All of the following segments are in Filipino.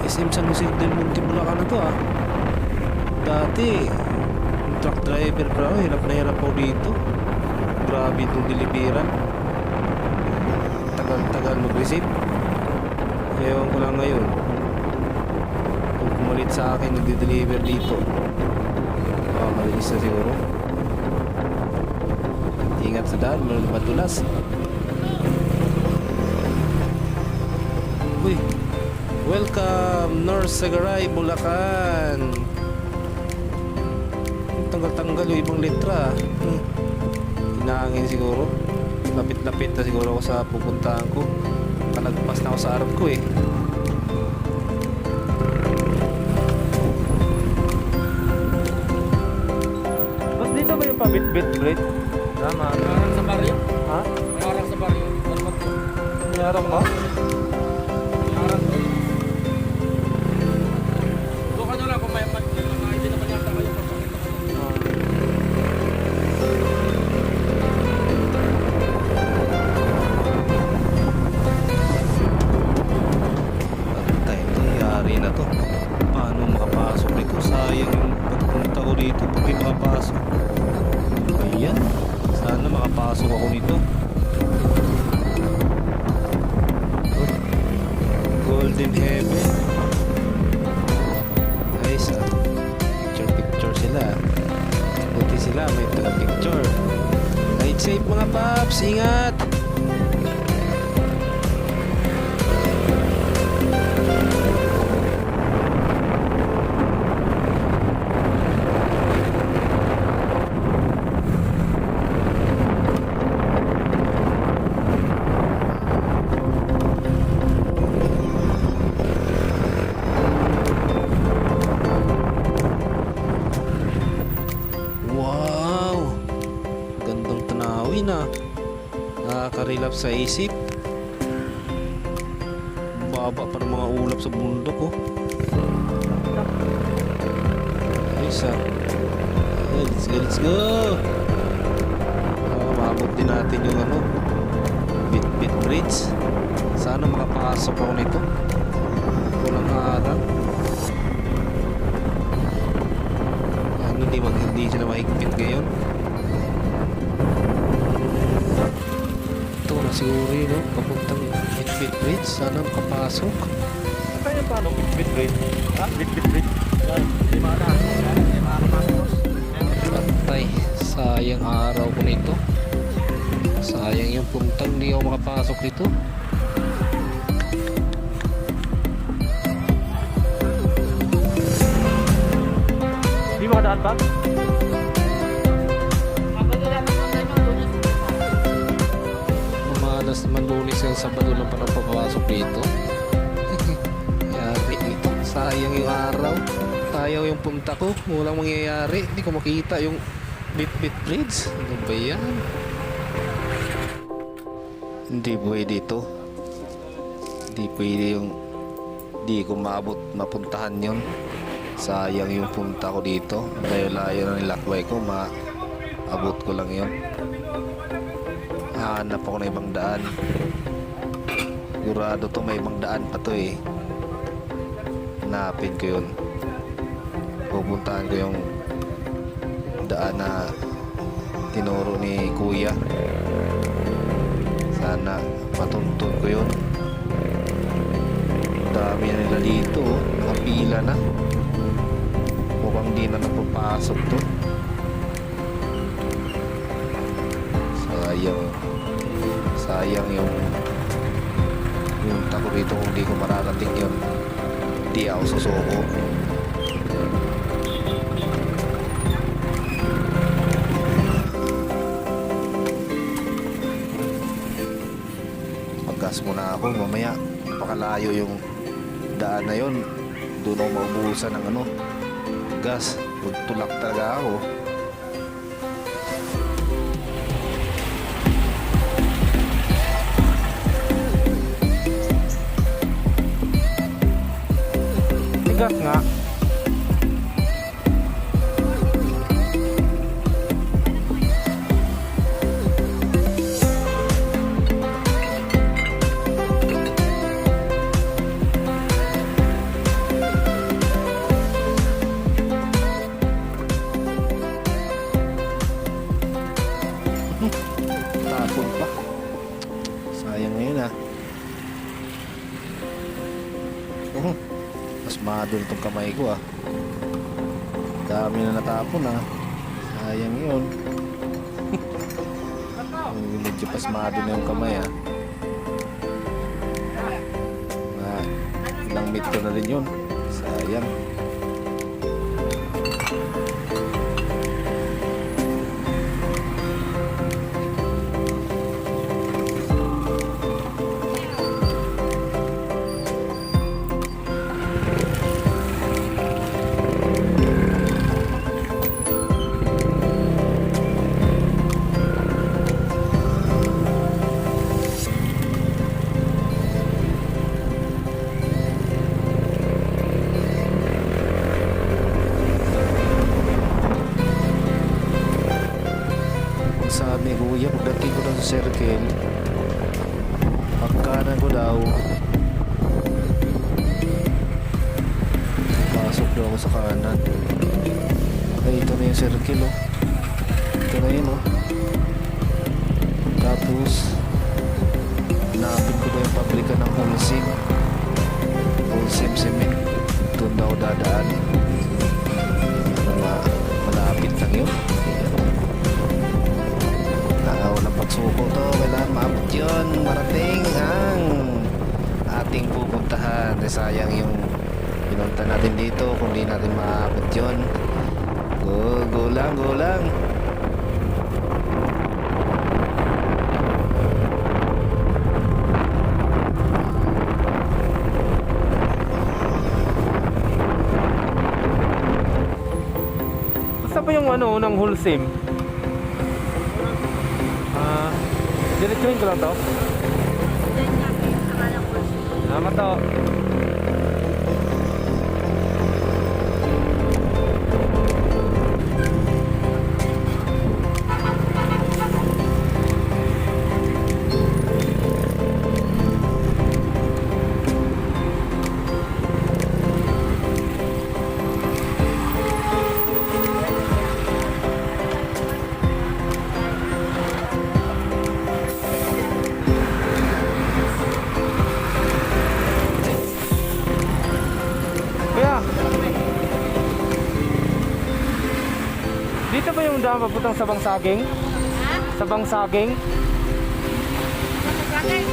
SM San Jose del Monte, Bulacan na to ah. Dati truck driver bro, hirap na hirap ako dito. Grabe itong deliveran. Tagal mag-receive. Ewan ko lang ngayon kung pumalit sa akin nagde-deliver dito. Malinis na siguro. Ingat sa daan, madulas. Uy, welcome North Sagaray, Bulacan. Tanggal-tanggal yung ibang letra. Hinangin siguro. Lapit-lapit na siguro ako sa pupuntahan ko. Palagpas na ako sa arap ko eh. Tapos dito ba yung pabit-bit bread? Tama. Nangarang sa baryo. Ha? Nangarang sa baryo. Nangarang ba? Nangarang doon. Doon ka na lang kung may hindi naman yata kayo pagpakita ko. Time nangyari na to. Paano makapasok dito? Sayang yung pagpunta ko dito pag di makapasok. Ayan. Sana makapasok ako nito. Oh. Golden Heaven. Guys, picture sila. Buti sila may taga-picture. Ride safe mga paps. Ingat! Wow! Gandang tanawin ah. Nakaka-relapse sa isip. Baba pa ng mga ulap sa bundok oh. Ayos ah. Let's go! Maabot din natin yung ano, Bit Bridge. Sana makapasok ako nito. Walang harap. Hindi sila mahigpit ngayon. Ito na siguro yun, no? Papuntang Bit Bridge. Sana makapasok. Kaya paano bit bridge? Ha? Bit bridge? Hindi makakapasok. Patay. Sayang araw ko nito. Sayang yung puntang. Hindi ako makapasok dito. Di ba kadaan pa? Mamalas naman Lunes yung Sabado lang pa papasok dito. Yari ito. Sayang yung araw. Sayang yung punta ko. Walang mangyayari. Hindi ko makita yung Bit Bridge. Ano ba yan? Hindi pwede ito. Hindi pwede yung di ko mapuntahan yun. Sayang yung punta ko dito. Layo-layo na nilakbay ko. Maabot ko lang yun. Hanap ako ng ibang daan. Sigurado to may ibang daan pa to eh. Hanapin ko yun. Pupuntahan ko yung daan na tinuro ni Kuya. Sana matuntun ko yun. Dami na nila dito oh. Nakapila na. Mukhang di na napapasok to. Sayang yung tako rito. Kung di ko mararating yun, di ako susuko. Maggas muna ako. Mamaya napakalayo yung daan na yun. Doon ako maubusan ng ano, gas. Tulak talaga ako. Tigas nga. Oh, mas madul itong kamay ko ah. Dami na natapon ah. Sayang yun. Medyo pasmado na yung kamay ah. Ilang metro na rin yun. Sayang. Sabi ko, kuya, pagdating ko lang sa circle, pagkanan ko daw, pasok daw ako sa kanan. Ay, ito na yung circle, oh. Ito na yun, oh. Tapos, hanapin ko daw yung pabrika ng Holcim. Holcim Cement. Doon daw dadaan. Malapit lang yun. Walang pagsuko to, kailangan maabot yun, marating ang ating pupuntahan. Sayang yung pinunta natin dito kung di natin maabot yun. Go lang, go lang. Basta pa yung ano, ng Holcim? Diretsuhin ko lang to. Salamat to. Dito ba yung daan papuntang Sabang Saging? Ha? Sabang Saging? Saging?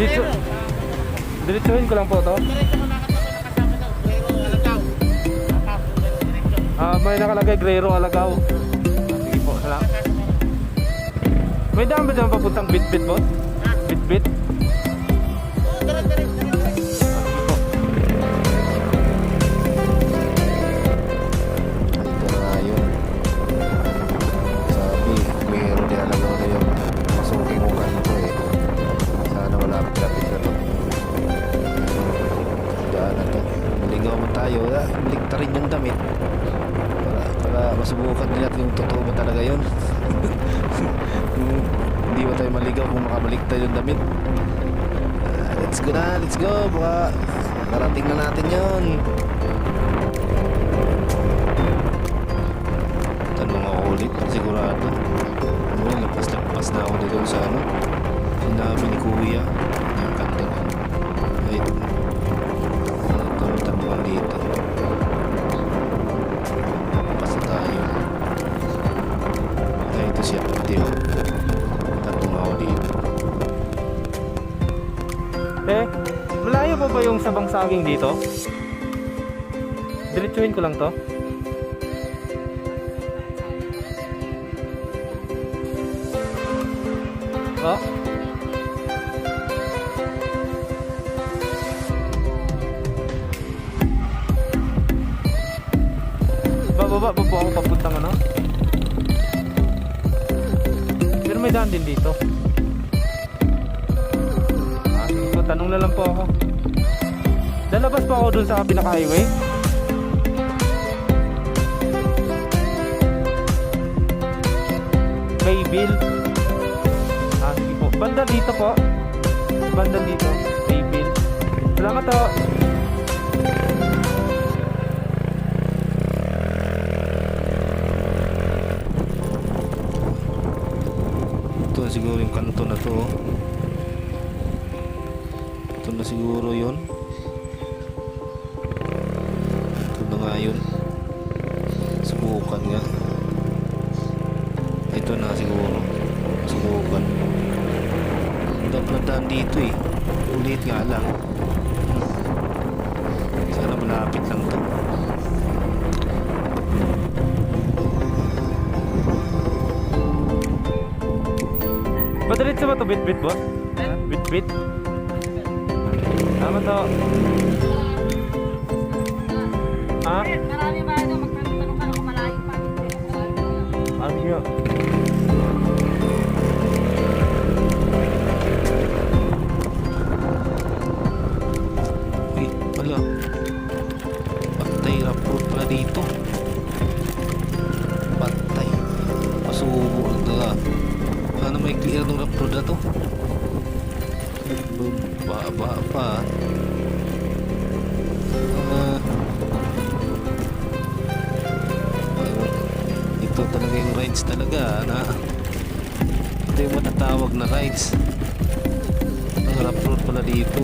Dito. Diretsuhin ko lang po to. May nakalagay Grero Alagaw. Sige po, salamat. May daan ba dyan papuntang Bitbit po? Bitbit? Baliktarin yung damit para masubukan din natin yung totoo ba talaga yun. Hindi ba tayo maligaw kung makabaliktad yung damit. Let's go na, let's go, baka narating na natin yun. Tanong ako ulit, sigurado. Lapas na ako dito sa ano, sinabi ni kuya nakakanta na. Wait, tanong dito. Ito siya, Teo. Tatong ako dito. Malayo pa ba yung Sabang Saging dito? Diretsuhin ko lang to. Oh. Bababa pa po ako papuntang ano? Pero may daan din dito. Sige po, tanong na lang po ako. Lalabas po ako dun sa pinaka-highway. Bayville. Sige po. Banda dito po. Banda dito. Bayville. Salamat po. na siguro yung kanto na to. Oh. Ito na siguro yun. Ito na nga yun. Subukan nga. Ito na siguro. Subukan. Dapat na daan dito eh. Ulit nga lang. Sana malapit lang to. Madiretso ba to bit-bit, boss? Bit-bit? Tama to. Ha? Marami ba ito? Magtanong ka kung malayo pa. Ano yun? Eh, wala. Patay, rough road pala dito. Patay. Pasubo lang talaga. Ano may clear ng rough road na to? Baba pa. Ito talaga yung rides talaga na ito yung matatawag na rides. Ang rough road pala dito.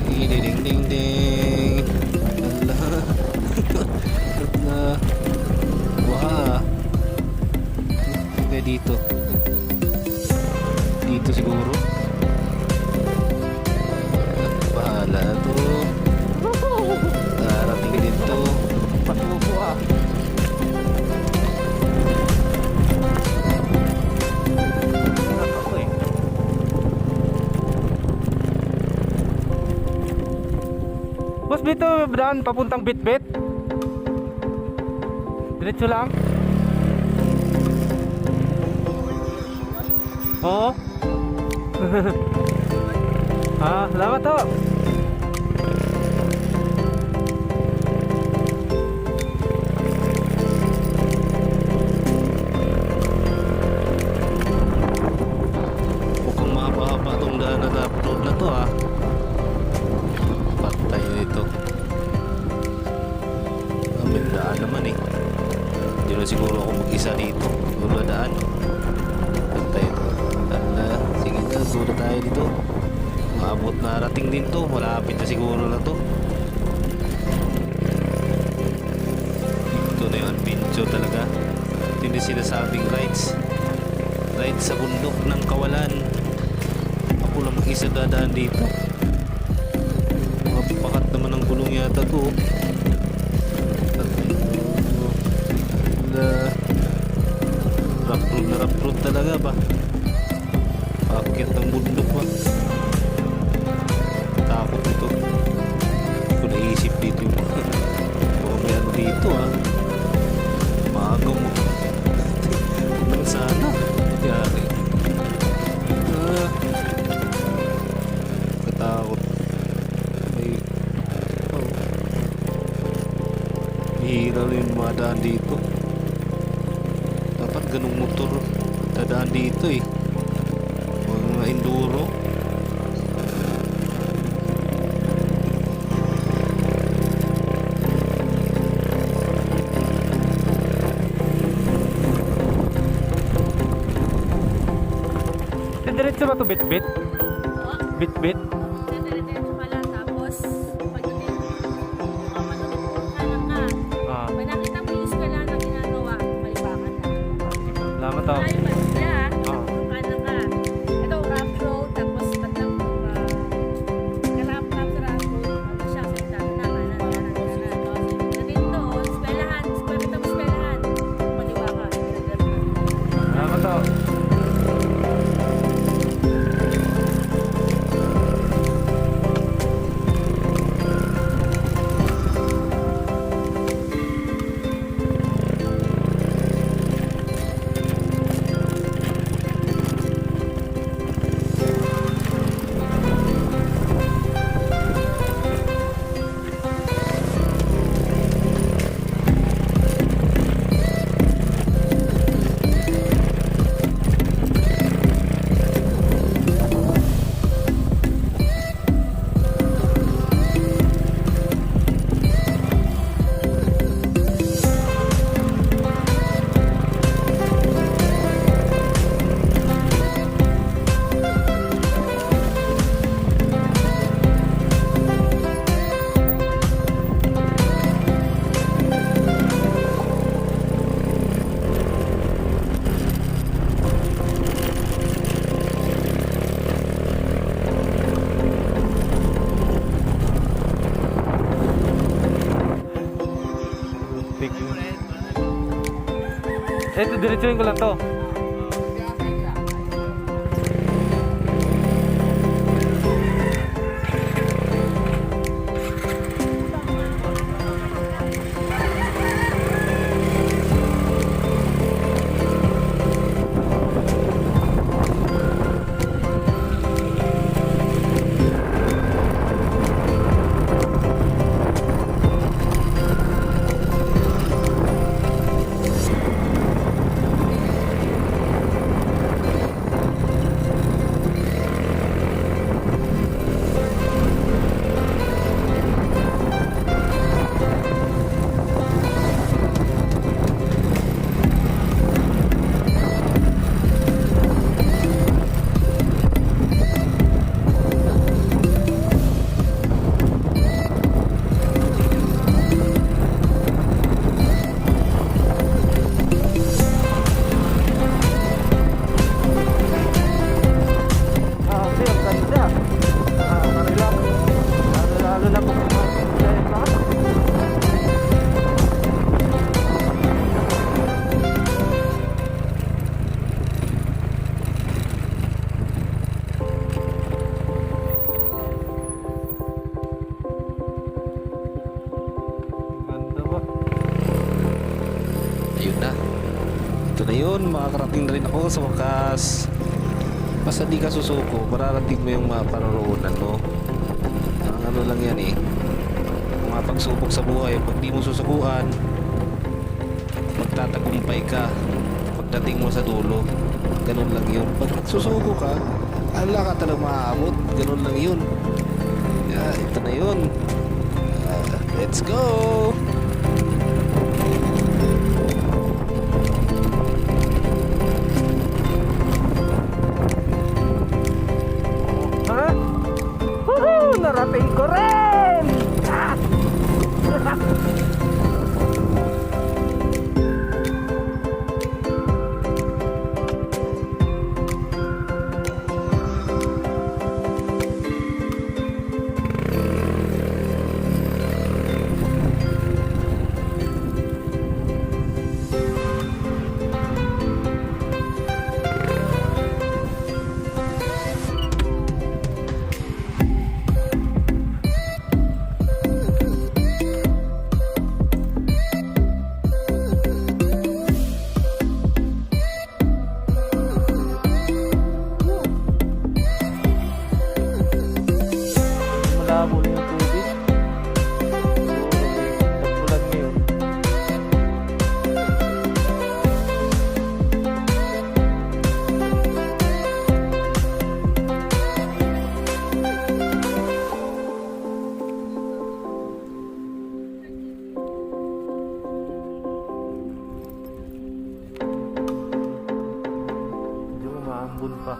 Ding ding ding ding. Ala. Na. Wah. Okay dito. Dito siguro. Bahala na to. Darating din to. Patubo ah. Ako eh. Boss, dito daan papuntang bit-bit. Diretso lang. Oo. Ah, salamat to. Mukhang mahaba-haba tong daan na upload na to ah. Patay nito. May daan naman eh. Hindi na siguro ako mag-isa dito. Siguro daan. Patay ito. Sige na, siguro tayo dito. Maabot na rating din to. Malapit na siguro na to. Ito na yung adventure talaga. Ito yung sinasabing rides. Rides sa bundok ng Kawalan. Ako lang mag-isa dadaan dito. Mga pakat naman ng gulong yata to. Rough road talaga ba? Paakyat ng bundok ba? Takot ito. Hindi ko naisip dito yung may ano dito ha. Maagaw mo. Nang sana. Yari. Katakot. May hihira rin yung madaan dito. Dapat ganung motor dadaan dito eh. Mga enduro. Diretso ba to bit-bit? Bit-bit? Diretso ka lang, tapos pagdating kanan ka. Ah, Pag nakita mo yung eskwela na ginagawa, malibakan na. salamat to. Malayo ba sila? Ah. Kanan ka. Ito, rough road, tapos bandang kalap-kalap sa rough road. Tapos siya, sa kanan. Pagdating doon, eskwelahan. Eskwelahan. Malibakan. Salamat to. Ito, diretsuhin ko lang to. Kasi ang ganda. Nakaka-relax. Lalo na po kung ganda ba? Ayun na. Ito na yun, makakarating na rin ako sa wakas. Basta di ka susuko, mararating mo yung mga paroroonan mo. Ang ano lang yan eh. Mga pagsubok sa buhay, pag di mo susukuan, magtatagumpay ka pagdating mo sa dulo. Ganun lang yun. Pag nagsusuko ka, ala ka talagang maaabot. Ganun lang yun. Yeah, ito na yun. Let's go! Ha? Woohoo! Narating ko rin! Ah! Malabo na yung tubig. Tagpulan ngayon. Medyo umaambon pa.